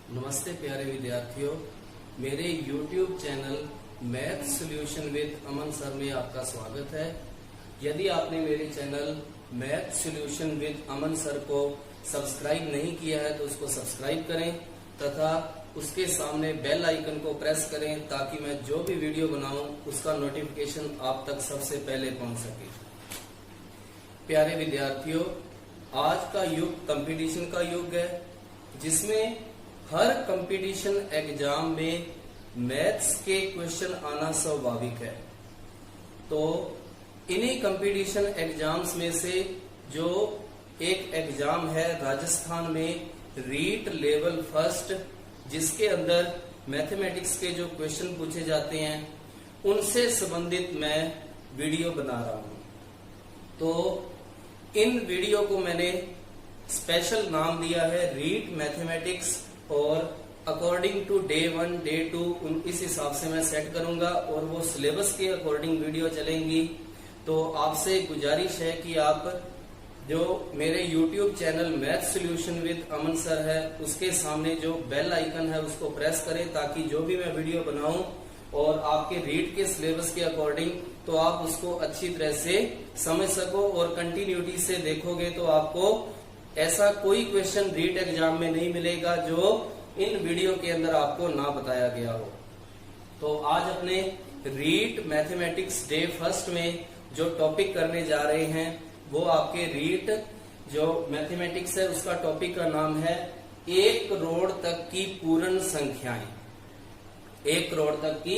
नमस्ते प्यारे विद्यार्थियों, मेरे YouTube channel math solution with Aman sir में आपका स्वागत है। यदि आपने मेरे channel math solution with Aman sir को सब्सक्राइब नहीं किया है तो उसको सब्सक्राइब करें तथा उसके सामने बेल आइकन को प्रेस करें ताकि मैं जो भी वीडियो बनाऊं उसका नोटिफिकेशन आप तक सबसे पहले पहुंच सके। प्यारे विद्यार्थियों, आज का युग कंपटीशन का युग है जिसमें हर कंपटीशन एग्जाम में मैथ्स के क्वेश्चन आना स्वाभाविक है। तो इन्हीं कंपटीशन एग्जाम्स में से जो एक एग्जाम है राजस्थान में रीट लेवल फर्स्ट, जिसके अंदर मैथमेटिक्स के जो क्वेश्चन पूछे जाते हैं उनसे संबंधित मैं वीडियो बना रहा हूं। तो इन वीडियो को मैंने स्पेशल नाम दिया है रीट मैथमेटिक्स, और अकॉर्डिंग टू डे 1 डे 2 इस हिसाब से मैं सेट करूंगा और वो सिलेबस के अकॉर्डिंग वीडियो चलेंगी। तो आपसे गुजारिश है कि आप जो मेरे YouTube channel math solution with Aman sir है उसके सामने जो बेल आइकन है उसको प्रेस करें ताकि जो भी मैं वीडियो बनाऊं और आपके रीट के सिलेबस के अकॉर्डिंग तो आप उसको अच्छी तरह से समझ सको और कंटिन्यूटी से देखोगे तो आपको ऐसा कोई क्वेश्चन रीट एग्जाम में नहीं मिलेगा जो इन वीडियो के अंदर आपको ना बताया गया हो। तो आज अपने रीट मैथमेटिक्स डे फर्स्ट में जो टॉपिक करने जा रहे हैं वो आपके रीट जो मैथमेटिक्स है उसका टॉपिक का नाम है 1 करोड़ तक की पूर्ण संख्याएं। 1 करोड़ तक की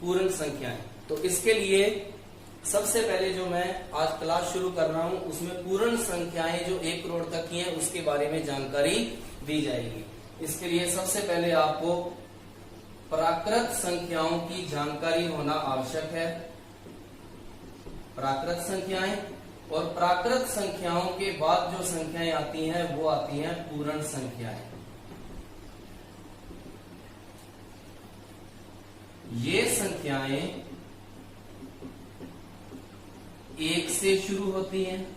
पूर्ण संख्याएं। तो इसके लिए सबसे पहले जो मैं आज क्लास शुरू कर रहा हूं उसमें पूर्ण संख्याएं जो 1 करोड़ तक की हैं उसके बारे में जानकारी दी जाएगी। इसके लिए सबसे पहले आपको प्राकृत संख्याओं की जानकारी होना आवश्यक है। प्राकृत संख्याएं, और प्राकृत संख्याओं के बाद जो संख्याएं आती हैं वो आती हैं पूर्ण संख्याएं। ये संख्याएं 1 से शुरू होती हैं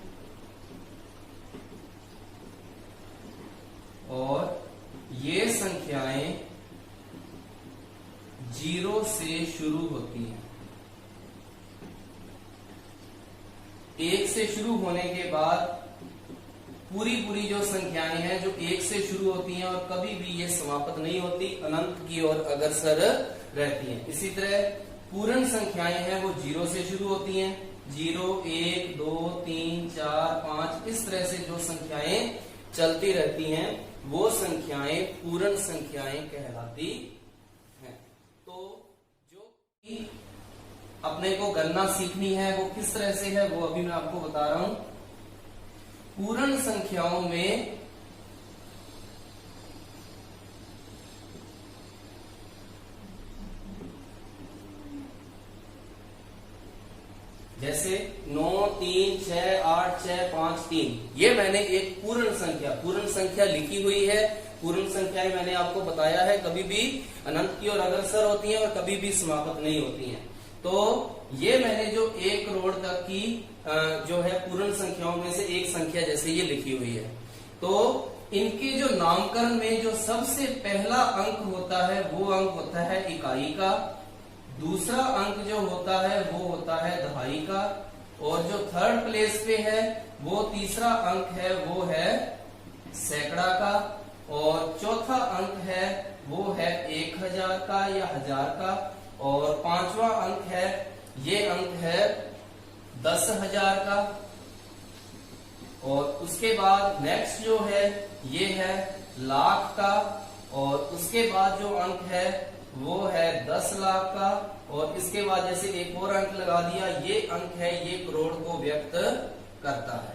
और ये संख्याएं 0 से शुरू होती हैं। 1 से शुरू होने के बाद पूरी जो संख्याएं हैं जो 1 से शुरू होती हैं और कभी भी ये समाप्त नहीं होती, अनंत की ओर अग्रसर रहती हैं। इसी तरह पूर्ण संख्याएं हैं वो 0 से शुरू होती हैं। 0, 1, 2, 3, 4, 5 इस तरह से जो संख्याएं चलती रहती हैं वो संख्याएं पूर्ण संख्याएं कहलाती हैं। तो जो अपने को गणना सीखनी है वो किस तरह से है वो अभी मैं आपको बता रहा हूं। पूर्ण संख्याओं में जैसे 9, 3, 6, 8, 6, 5, 3 ये मैंने एक पूर्ण संख्या लिखी हुई है। पूर्ण संख्याएं मैंने आपको बताया है कभी भी अनंत की ओर अग्रसर होती हैं और कभी भी समाप्त नहीं होती हैं। तो ये मैंने जो 1 करोड़ तक की जो है पूर्ण संख्याओं में से एक संख्या जैसे ये लिखी हुई है। तो इनके जो नामकरण में जो सबसे पहला अंक होता है वो अंक होता है इकाई का, दूसरा अंक जो होता है वो होता है दहाई का, और जो थर्ड प्लेस पे है वो तीसरा अंक है वो है सैकड़ा का, और चौथा अंक है वो है 1000 का या 1000 का, और पांचवा अंक है ये अंक है 10,000 का, और उसके बाद नेक्स्ट जो है ये है लाख का, और उसके बाद जो अंक है वो है 10 लाख का, और इसके बाद जैसे एक और अंक लगा दिया ये अंक है ये करोड़ को व्यक्त करता है।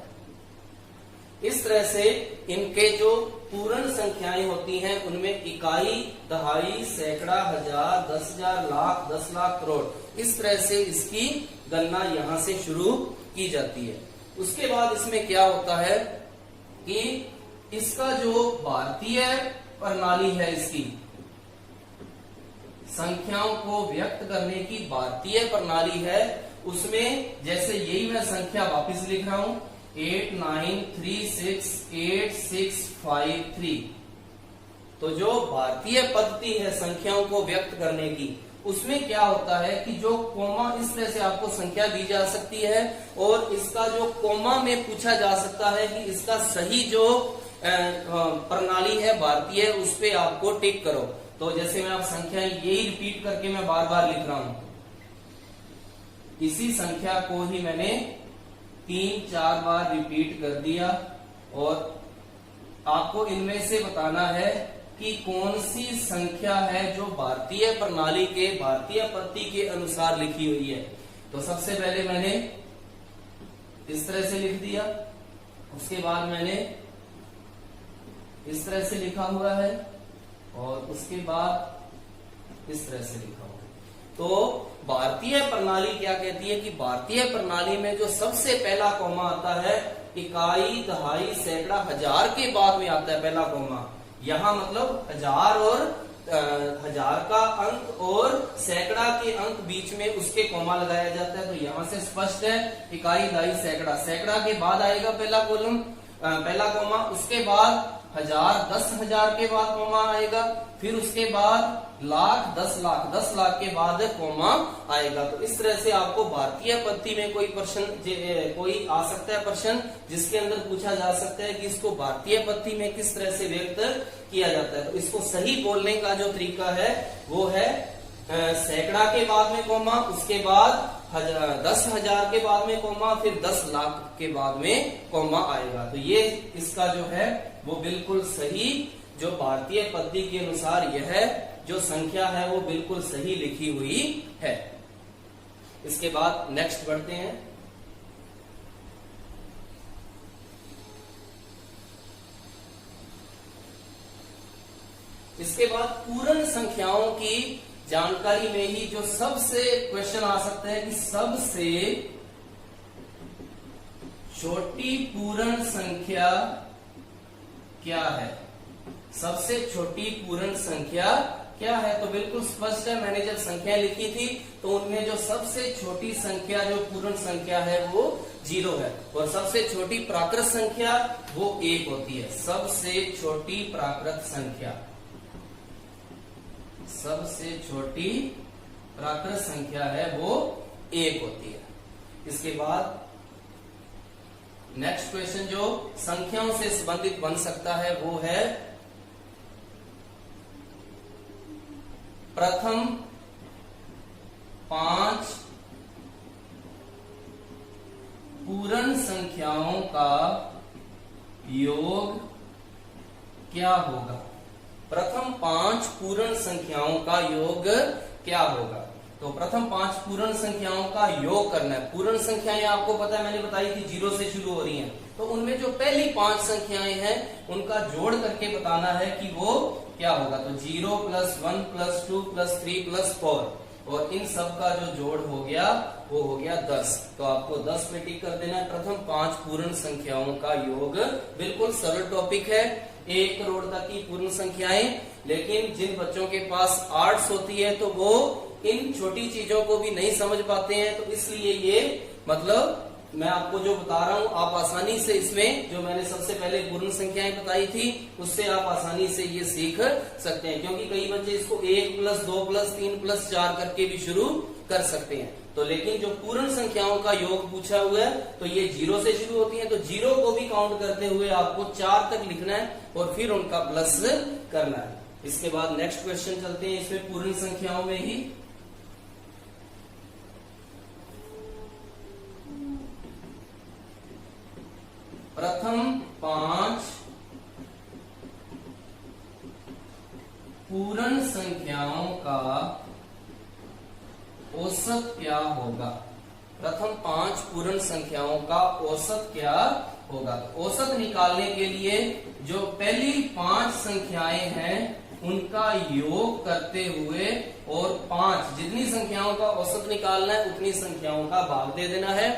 इस तरह से इनके जो पूर्ण संख्याएं होती हैं उनमें इकाई, दहाई, सैकड़ा, 1000, 10,000, लाख, 10 लाख, करोड़ इस तरह से इसकी गणना यहां से शुरू की जाती है। उसके बाद इसमें क्या होता है कि इसका जो भारतीय प्रणाली है इसकी संख्याओं को व्यक्त करने की भारतीय प्रणाली है उसमें जैसे यही मैं संख्या वापस लिख रहा हूं 8936865 तो जो भारतीय पद्धति है संख्याओं को व्यक्त करने की, उसमें क्या होता है कि जो कोमा, इस तरह से आपको संख्या दी जा सकती है और इसका जो कोमा में पूछा जा सकता है कि इसका सही जो प्रणाली है भारतीय, उस पे आपको टिक करो। तो जैसे मैं आप संख्या यही रिपीट करके मैं बार बार लिख रहा हूं, इसी संख्या को ही मैंने 3-4 बार रिपीट कर दिया और आपको इनमें से बताना है कि कौन सी संख्या है जो भारतीय प्रणाली के, भारतीय पद्धति के अनुसार लिखी हुई है। तो सबसे पहले मैंने इस तरह से लिख दिया, उसके बाद मैंने इस तरह से लिखा हुआ है और उसके बाद इस तरह से लिखा हुआ है। तो भारतीय प्रणाली क्या कहती है कि भारतीय प्रणाली में जो सबसे पहला कॉमा आता है, इकाई, दहाई, सैकड़ा, हजार के बाद में आता है पहला कॉमा। यहाँ मतलब हजार और हजार का अंक और सैकड़ा के अंक बीच में उसके कॉमा लगाया जाता है। तो यहाँ से स्पष्ट है इकाई, दहाई, सैकड़ा। सैकड़ा के बाद आएगा पहला कॉलम, पहला कॉमा, उसके बाद हजार, 10,000 के बाद कॉमा आएगा, फिर उसके बाद लाख, 10 लाख, 10 लाख के बाद कॉमा आएगा। तो इस तरह से आपको भारतीय पद्धति में कोई प्रश्न, कोई आ सकता है प्रश्न जिसके अंदर पूछा जा सकता है कि इसको भारतीय पद्धति में किस तरह से व्यक्त किया जाता है। तो इसको सही बोलने का जो तरीका है वो है सैकड़ा के बाद में कॉमा, उसके बाद 10,000 के बाद में कॉमा, फिर 10 लाख के बाद में कॉमा आएगा। तो ये इसका जो है वो बिल्कुल सही, जो भारतीय पद्धति के अनुसार यह जो संख्या है वो बिल्कुल सही लिखी हुई है। इसके बाद नेक्स्ट बढ़ते हैं। इसके बाद पूर्ण संख्याओं की जानकारी में ही जो सबसे क्वेश्चन आ सकता है कि सबसे छोटी पूर्ण संख्या क्या है, सबसे छोटी पूर्ण संख्या क्या है। तो बिल्कुल स्पष्ट है, मैंने जब संख्या लिखी थी तो उनमें जो सबसे छोटी संख्या जो पूर्ण संख्या है वो 0 है और सबसे छोटी प्राकृत संख्या वो 1 होती है। सबसे छोटी प्राकृत संख्या, सबसे छोटी प्राकृत संख्या है वो 1 होती है। इसके बाद नेक्स्ट क्वेश्चन जो संख्याओं से संबंधित बन सकता है वो है प्रथम 5 पूर्ण संख्याओं का योग क्या होगा। प्रथम 5 पूर्ण संख्याओं का योग क्या होगा। तो प्रथम 5 पूर्ण संख्याओं का योग करना है। पूर्ण संख्याएं आपको पता है, मैंने बताई थी 0 से शुरू हो रही हैं, तो उनमें जो पहली 5 संख्याएं हैं उनका जोड़ करके बताना है कि वो क्या होगा। तो 0 + 1 + 2 + 3 + 4 और इन सब का जो जोड़ हो गया वो हो गया 10। तो आपको 10 पे टिक कर देना है। प्रथम 5 पूर्ण संख्याओं का योग बिल्कुल सरल टॉपिक है, 1 करोड़ तक की पूर्ण संख्याएं। लेकिन जिन बच्चों के पास आर्ट्स होती है तो वो इन छोटी चीजों को भी नहीं समझ पाते हैं, तो इसलिए ये मतलब मैं आपको जो बता रहा हूं आप आसानी से इसमें, जो मैंने सबसे पहले पूर्ण संख्याएं बताई थी उससे आप आसानी से ये सीख सकते हैं। क्योंकि कई बच्चे इसको 1 + 2 + 3 + 4 करके भी शुरू कर सकते हैं। तो लेकिन जो पूर्ण संख्याओं का योग पूछा हुआ है तो ये 0 से शुरू होती है, तो 0 को भी काउंट करते हुए आपको 4 तक लिखना है और फिर उनका प्लस करना है। इसके बाद नेक्स्ट क्वेश्चन चलते हैं, इसमें पूर्ण संख्याओं में ही प्रथम 5 पूर्ण संख्याओं का औसत क्या होगा। प्रथम 5 पूर्ण संख्याओं का औसत क्या होगा। औसत निकालने के लिए जो पहली 5 संख्याएं हैं उनका योग करते हुए और 5 जितनी संख्याओं का औसत निकालना है उतनी संख्याओं का भाग दे देना है।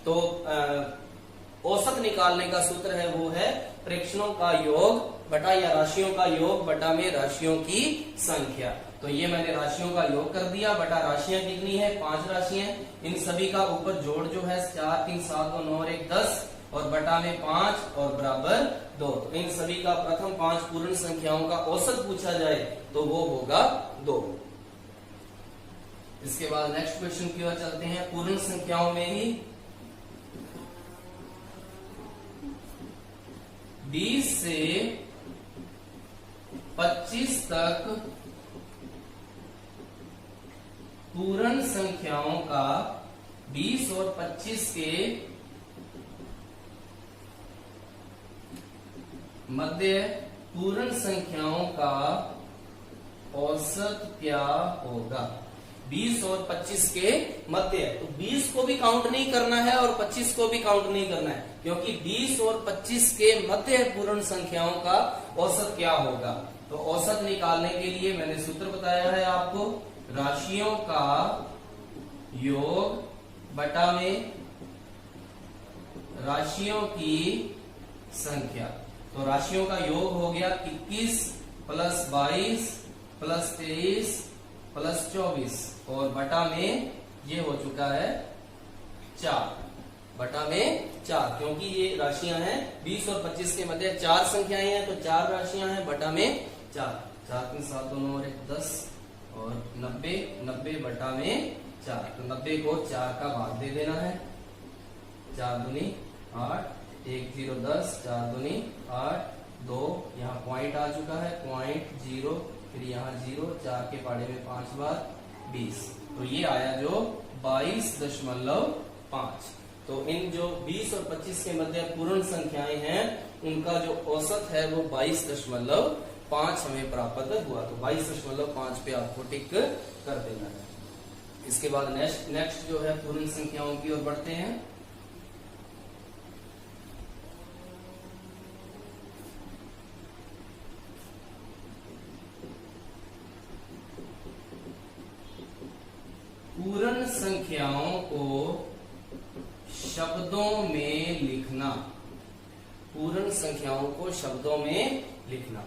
तो औसत निकालने का सूत्र है वो है प्रेक्षणों का योग बटा या राशियों का योग बटा में राशियों की संख्या। तो ये मैंने राशियों का योग कर दिया बटा राशियां कितनी है 5 राशियां, इन सभी का ऊपर जोड़ जो है 4 3 7 2 9 और 1 10 और बटा में 5 और बराबर 2। तो इन सभी का प्रथम 5 पूर्ण संख्याओं का औसत पूछा जाए तो वो होगा 2। इसके बाद नेक्स्ट क्वेश्चन की ओर चलते हैं। पूर्ण संख्याओं में ही 20 से 25 तक पूर्ण संख्याओं का 20 और 25 के मध्य पूर्ण संख्याओं का औसत क्या होगा। 20 और 25 के मध्य, तो 20 को भी काउंट नहीं करना है और 25 को भी काउंट नहीं करना है, क्योंकि 20 और 25 के मध्य पूर्ण संख्याओं का औसत क्या होगा। तो औसत निकालने के लिए मैंने सूत्र बताया है आपको, राशियों का योग बटा में राशियों की संख्या। तो राशियों का योग हो गया 21 प्लस 22 प्लस 23 प्लस 24 और बटा में ये हो चुका है 4, बटा में 4, क्योंकि ये राशियां हैं 20 और 25 के मध्य 4 संख्याएं हैं, तो 4 राशियां हैं बटा में 4। 4 3 7 2 और 1 10 और 90, 90 बटा में 4। तो 90 को 4 का भाग दे देना है। 4 दूनी 8, 1 0 10, 4 दूनी 8, 2 यहाँ पॉइंट आ चुका है, पॉइंट 0, फिर यहाँ 0, 4 के पाड़े में 5 बार 20। तो ये आया जो 22.5। तो इन जो 20 और 25 के मध्य पूर्ण संख्याएं हैं उनका जो औसत है वो 22.5 हमें प्राप्त हुआ। तो 22.5 पे आपको टिक कर देना है। इसके बाद नेक्स्ट जो है पूर्ण संख्याओं की ओर बढ़ते हैं। पूर्ण संख्याओं को शब्दों में लिखना। पूर्ण संख्याओं को शब्दों में लिखना।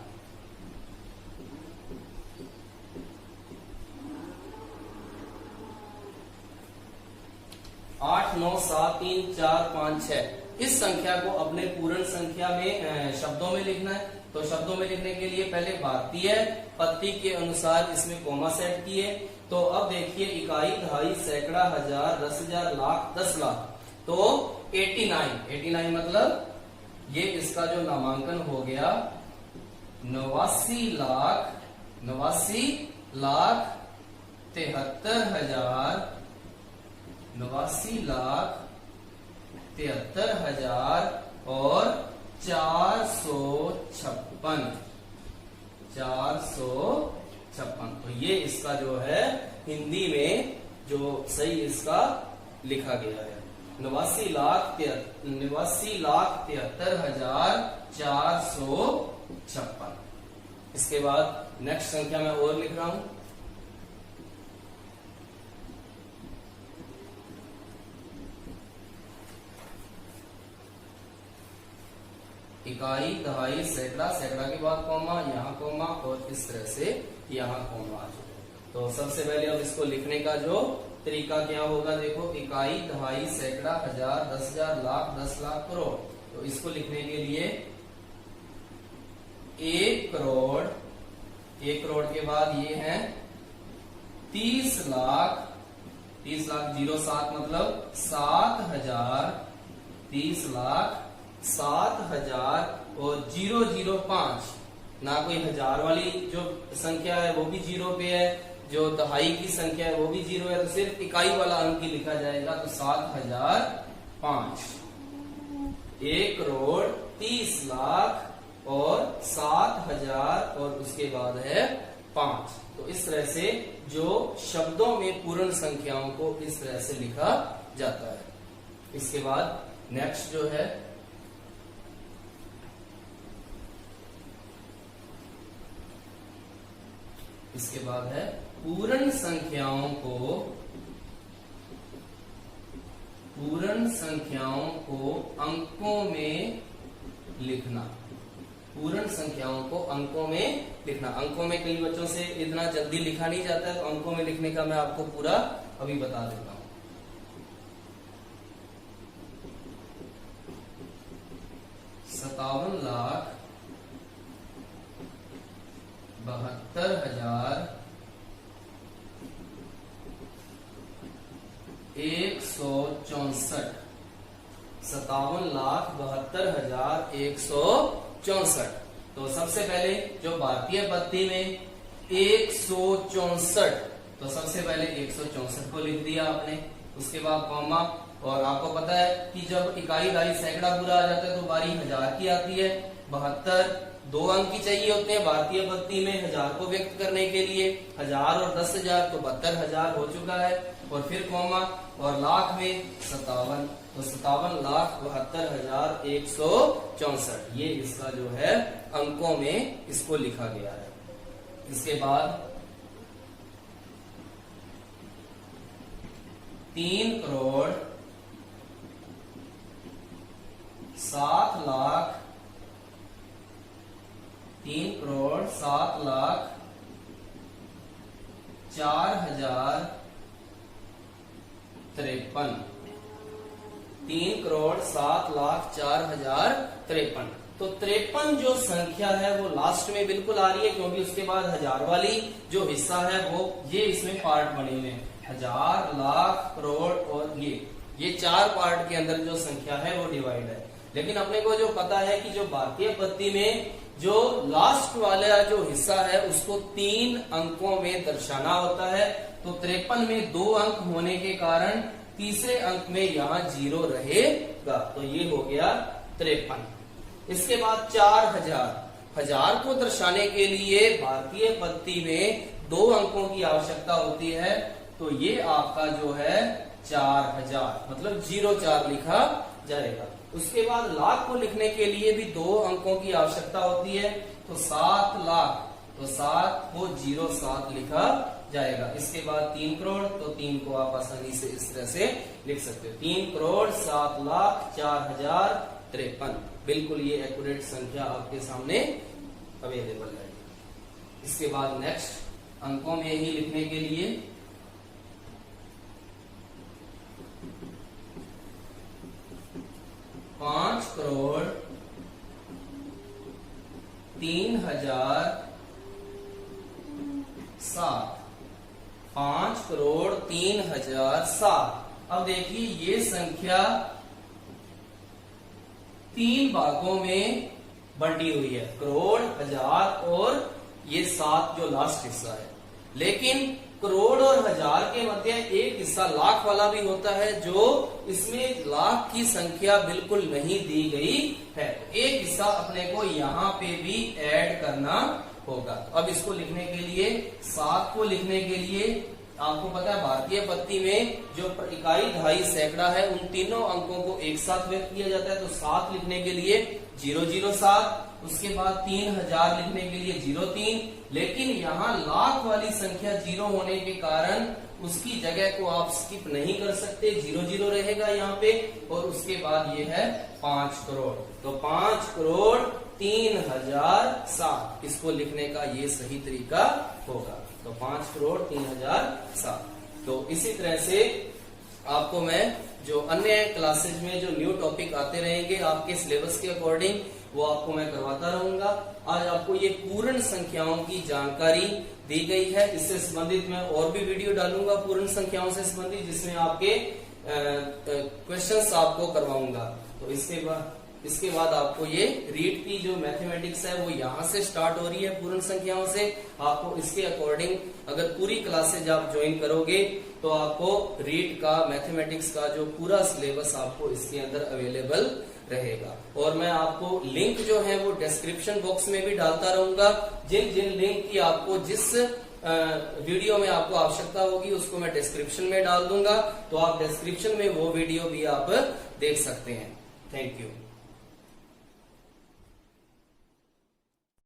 8 9 7 3 4 5 6 इस संख्या को अपने पूर्ण संख्या में शब्दों में लिखना है। तो शब्दों में लिखने के लिए पहले भारतीय पत्ती के अनुसार इसमें कोमा सेट किए। तो अब देखिए इकाई, दहाई, सैकड़ा, हजार, 10,000, लाख, 10 लाख। तो 89 मतलब ये इसका जो नामांकन हो गया 89 लाख 73,000 89,73,000 और 456। तो ये इसका जो है हिंदी में जो सही इसका लिखा गया है 89,73,456। इसके बाद नेक्स्ट संख्या मैं और लिख रहा हूं। इकाई, दहाई, सैकड़ा, सैकड़ा के बाद कॉमा, यहाँ कॉमा और इस तरह से यहाँ कॉमा आ जाए। तो सबसे पहले अब इसको लिखने का जो तरीका क्या होगा, देखो इकाई, दहाई, सैकड़ा, हजार, 10,000, लाख, 10 लाख, करोड़। तो इसको लिखने के लिए 1 करोड़, 1 करोड़ के बाद ये है 30 लाख, 30 लाख 07 मतलब 7,000, 30 लाख 7,000 और 005 ना कोई हजार वाली जो संख्या है वो भी 0 पे है, जो दहाई की संख्या है वो भी 0 है, तो सिर्फ इकाई वाला अंक ही लिखा जाएगा। तो 7,005, 1 करोड़ 30 लाख और 7,000 और उसके बाद है 5। तो इस तरह से जो शब्दों में पूर्ण संख्याओं को इस तरह से लिखा जाता है। इसके बाद नेक्स्ट जो है इसके बाद है पूर्ण संख्याओं को अंकों में लिखना। पूर्ण संख्याओं को अंकों में लिखना। अंकों में कई बच्चों से इतना जल्दी लिखा नहीं जाता है, तो अंकों में लिखने का मैं आपको पूरा अभी बता देता हूं। 57,72,164। 57,72,164। तो सबसे पहले जो भारतीय पत्ती में 164, तो सबसे पहले 164 को लिख दिया आपने, उसके बाद कॉमा, और आपको पता है कि जब इकाई दहाई सैकड़ा पूरा आ जाता है तो बारी हजार की आती है। 72 दो अंक की चाहिए होते हैं भारतीय पत्ती में हजार को व्यक्त करने के लिए, 1000 और 10,000 तो 72,000 हो चुका है, और फिर कॉमा, और लाख में 57, तो 57,72,164 ये इसका जो है अंकों में इसको लिखा गया है। इसके बाद 3,07,00,000 3,07,04,053 3,07,04,053। तो 53 जो संख्या है वो लास्ट में बिल्कुल आ रही है, क्योंकि उसके बाद हजार वाली जो हिस्सा है वो ये इसमें पार्ट बने हुए हैं, 1000, लाख, करोड़, और ये 4 पार्ट के अंदर जो संख्या है वो डिवाइड है। लेकिन अपने को जो पता है कि जो भारतीय पत्ती में जो लास्ट वाला जो हिस्सा है उसको 3 अंकों में दर्शाना होता है, तो 53 में 2 अंक होने के कारण तीसरे अंक में यहाँ 0 रहेगा, तो ये हो गया 53। इसके बाद 4000, 1000 को दर्शाने के लिए भारतीय पत्ती में 2 अंकों की आवश्यकता होती है, तो ये आपका जो है 4000, मतलब 04 लिखा जाएगा। उसके बाद लाख को लिखने के लिए भी 2 अंकों की आवश्यकता होती है, तो 7 लाख, तो 7 को 07 लिखा जाएगा। इसके बाद 3 करोड़, तो 3 को आप आसानी से इस तरह से लिख सकते हो, 3,07,04,053। बिल्कुल ये एक्यूरेट संख्या आपके सामने अवेलेबल है। इसके बाद नेक्स्ट अंकों में ही लिखने के लिए 5,03,007, 5,03,007। अब देखिए ये संख्या 3 भागों में बंटी हुई है, करोड़, 1000 और ये 7 जो लास्ट हिस्सा है। लेकिन करोड़ और 1000 के मध्य एक हिस्सा लाख वाला भी होता है, जो इसमें लाख की संख्या बिल्कुल नहीं दी गई है, एक हिस्सा अपने को यहाँ पे भी ऐड करना होगा। अब इसको लिखने के लिए 7 को लिखने के लिए आपको पता है भारतीय पत्ती में जो इकाई, दहाई, सैकड़ा है उन तीनों अंकों को एक साथ व्यक्त किया जाता है, तो 7 लिखने के लिए 007, उसके बाद 3000 लिखने के लिए 03, लेकिन यहाँ लाख वाली संख्या 0 होने के कारण उसकी जगह को आप स्किप नहीं कर सकते, 00 रहेगा यहाँ पे, और उसके बाद ये है 5 करोड़, तो 5,03,007 इसको लिखने का ये सही तरीका होगा, तो 5,03,007। तो इसी तरह से आपको मैं जो अन्य क्लासेज में जो न्यू टॉपिक आते रहेंगे आपके सिलेबस के अकॉर्डिंग, वो आपको मैं करवाता रहूंगा। आज आपको ये पूर्ण संख्याओं की जानकारी दी गई है, इससे संबंधित मैं और भी वीडियो डालूंगा पूर्ण संख्याओं से संबंधित, जिसमें आपके क्वेश्चंस आपको करवाऊंगा। तो इसके बाद आपको ये रीड की जो मैथमेटिक्स है वो यहाँ से स्टार्ट हो रही है पूर्ण संख्याओं से। आपको इसके अकॉर्डिंग अगर पूरी क्लासेज आप ज्वाइन करोगे तो आपको रीड का, मैथमेटिक्स का जो पूरा सिलेबस आपको इसके अंदर अवेलेबल रहेगा। और मैं आपको लिंक जो है वो डिस्क्रिप्शन बॉक्स में भी डालता रहूंगा, जिन जिन लिंक की आपको जिस वीडियो में आपको आवश्यकता होगी उसको मैं डिस्क्रिप्शन में डाल दूंगा, तो आप डिस्क्रिप्शन में वो वीडियो भी आप देख सकते हैं। Thank you.